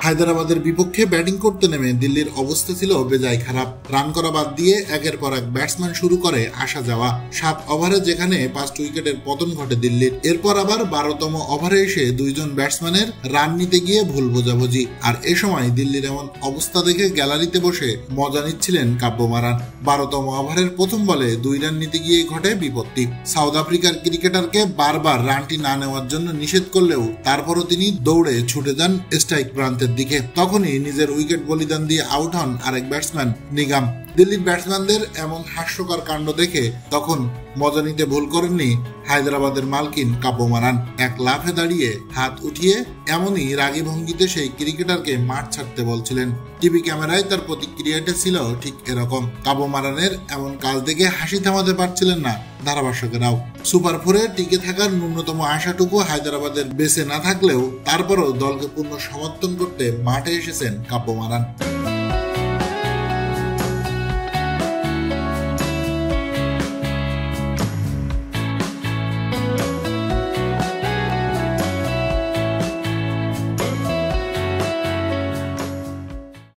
হায়দরাবাদের বিপক্ষে ব্যাটিং করতে নেমে দিল্লির অবস্থা ছিল বেজায় খারাপ। রান করা বাদ দিয়ে একের পর এক ব্যাটসম্যান শুরু করে আসা যাওয়া। 7 ওভারে যেখানে 5 উইকেটের পতন ঘটে দিল্লির, এরপর আবার 12তম ওভারে এসে 2 জন ব্যাটসম্যানের রান নিতে গিয়ে ভুল বোঝাবুঝি। আর এ সময় দিল্লির এমন অবস্থা দেখে গ্যালারিতে বসে মজা নিচ্ছিলেন কাব্য মারান। 12তম ওভারের প্রথম বলে 2 রান নিতে গিয়ে ঘটে বিপত্তি। সাউথ আফ্রিকার ক্রিকেটারকে বারবার রানটি না নেওয়ার জন্য নিষেধ করলেও তারপরও তিনি দৌড়ে ছুটে যান স্ট্রাইক প্রান্তের দিকে। তখনই নিজের উইকেট বলিদান দিয়ে আউট হন আরেক ব্যাটসম্যান নিগাম। দিল্লির ব্যাটসম্যানদের এমন হাস্যকর কাণ্ড দেখে তখন মজা নিতে ভুল করেননি হায়দ্রাবাদের মালকিন কাব্য মারান। এক লাফে দাঁড়িয়ে হাত উঠিয়ে এমনই রাগী ভঙ্গিতে সেই ক্রিকেটারকে মাঠ ছাড়তে বলছিলেন। টিভি ক্যামেরায় তার প্রতিক্রিয়াটা ছিল ঠিক এরকম। কাব্য মারানের এমন কাজ দেখে হাসি থামাতে পারছিলেন না ধারাভাষ্যকেরাও। সুপার 4-এ টিকে থাকার ন্যূনতম আশাটুকু হায়দ্রাবাদের বেঁচে না থাকলেও তারপরও দলকে পূর্ণ সমর্থন করতে মাঠে এসেছেন কাব্য মারান।